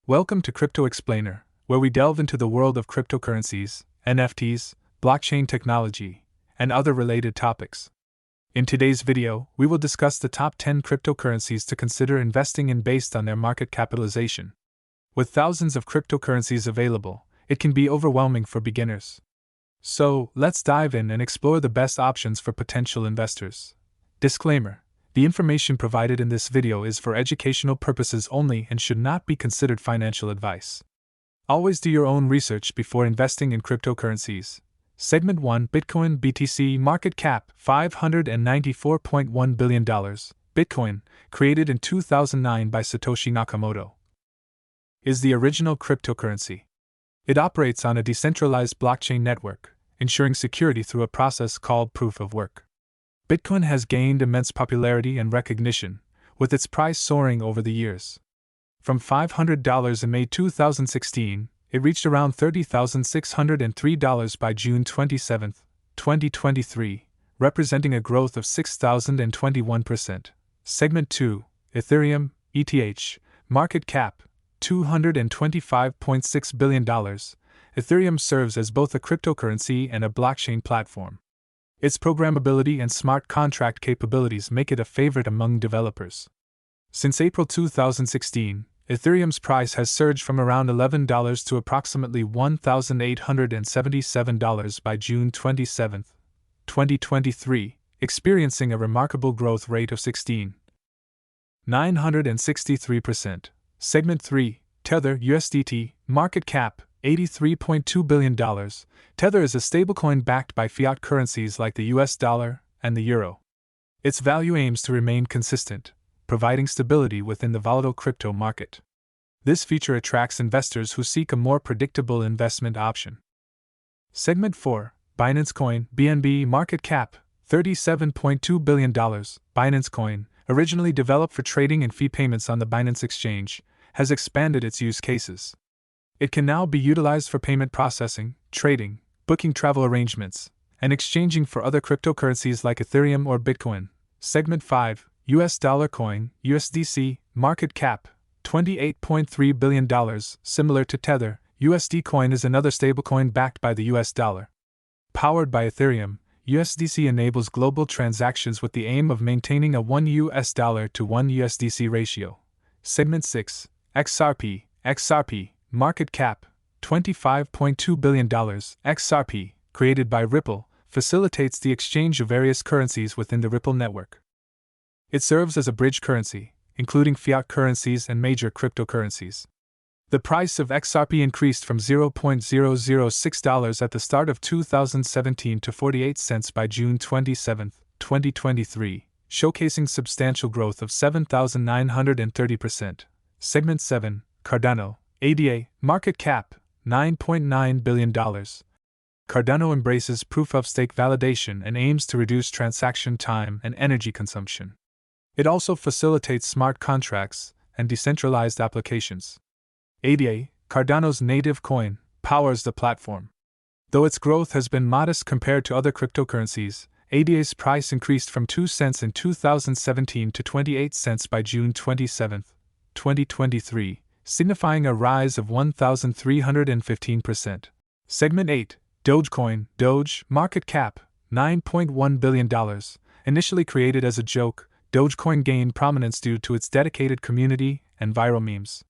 Welcome to Crypto Explainer, where we delve into the world of cryptocurrencies, NFTs, blockchain technology, and other related topics. In today's video, we will discuss the top 10 cryptocurrencies to consider investing in based on their market capitalization. With thousands of cryptocurrencies available, it can be overwhelming for beginners. So, let's dive in and explore the best options for potential investors. Disclaimer: the information provided in this video is for educational purposes only and should not be considered financial advice. Always do your own research before investing in cryptocurrencies. Segment 1: Bitcoin BTC market cap $594.1 billion. Bitcoin, created in 2009 by Satoshi Nakamoto, is the original cryptocurrency. It operates on a decentralized blockchain network, ensuring security through a process called proof of work. Bitcoin has gained immense popularity and recognition, with its price soaring over the years. From $500 in May 2016, it reached around $30,603 by June 27, 2023, representing a growth of 6,021%. Segment 2: Ethereum ETH market cap $225.6 billion. Ethereum serves as both a cryptocurrency and a blockchain platform. Its programmability and smart contract capabilities make it a favorite among developers. Since April 2016, Ethereum's price has surged from around $11 to approximately $1,877 by June 27, 2023, experiencing a remarkable growth rate of 16,963%. Segment 3: Tether USDT market cap $83.2 billion. Tether is a stablecoin backed by fiat currencies like the US dollar and the euro. Its value aims to remain consistent, providing stability within the volatile crypto market. This feature attracts investors who seek a more predictable investment option. Segment 4: Binance Coin BNB market cap $37.2 billion. Binance Coin, originally developed for trading and fee payments on the Binance exchange, has expanded its use cases. It can now be utilized for payment processing, trading, booking travel arrangements, and exchanging for other cryptocurrencies like Ethereum or Bitcoin. Segment 5: US Dollar Coin USDC market cap $28.3 billion. Similar to Tether, USD Coin is another stablecoin backed by the US dollar. Powered by Ethereum, USDC enables global transactions with the aim of maintaining a $1 to 1 USDC ratio. Segment 6: XRP market cap $25.2 billion. XRP, created by Ripple, facilitates the exchange of various currencies within the Ripple network. It serves as a bridge currency, including fiat currencies and major cryptocurrencies. The price of XRP increased from $0.006 at the start of 2017 to 48 cents by June 27, 2023, showcasing substantial growth of 7,930%. Segment 7: Cardano ADA market cap $9.9 billion. Cardano embraces proof-of-stake validation and aims to reduce transaction time and energy consumption. It also facilitates smart contracts and decentralized applications. ADA, Cardano's native coin, powers the platform. Though its growth has been modest compared to other cryptocurrencies, ADA's price increased from 2 cents in 2017 to 28 cents by June 27, 2023, signifying a rise of 1,315%. Segment 8: Dogecoin Doge market cap $9.1 billion. Initially created as a joke, Dogecoin gained prominence due to its dedicated community and viral memes.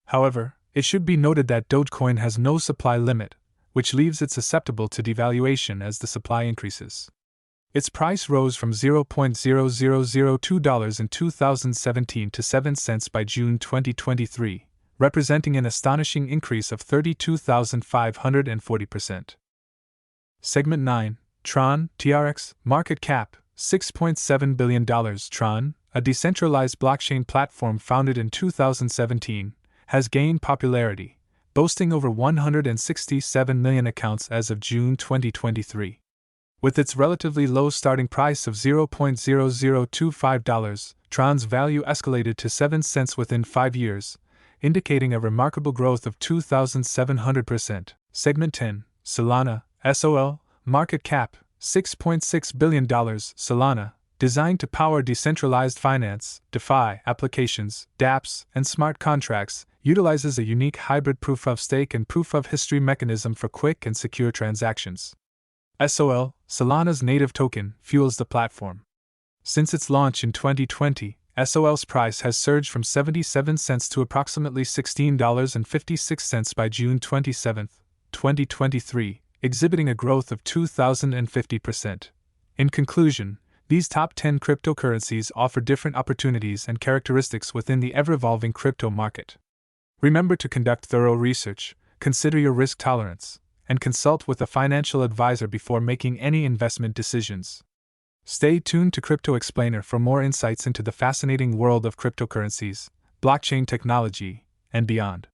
However, it should be noted that Dogecoin has no supply limit, which leaves it susceptible to devaluation as the supply increases. Its price rose from $0.0002 in 2017 to 7 cents by June 2023, representing an astonishing increase of 32,540%. Segment 9: Tron TRX market cap $6.7 billion. Tron, a decentralized blockchain platform founded in 2017, has gained popularity, boasting over 167 million accounts as of June 2023. With its relatively low starting price of $0.0025, Tron's value escalated to 7 cents within 5 years, indicating a remarkable growth of 2,700%. Segment 10: Solana SOL market cap $6.6 billion. Solana, designed to power decentralized finance, DeFi applications, dApps, and smart contracts, utilizes a unique hybrid proof-of-stake and proof-of-history mechanism for quick and secure transactions. SOL, Solana's native token, fuels the platform. Since its launch in 2020, SOL's price has surged from 77 cents to approximately $16.56 by June 27, 2023, exhibiting a growth of 2,050%. In conclusion, these top 10 cryptocurrencies offer different opportunities and characteristics within the ever-evolving crypto market. Remember to conduct thorough research, consider your risk tolerance, and consult with a financial advisor before making any investment decisions. Stay tuned to Crypto Explainer for more insights into the fascinating world of cryptocurrencies, blockchain technology, and beyond.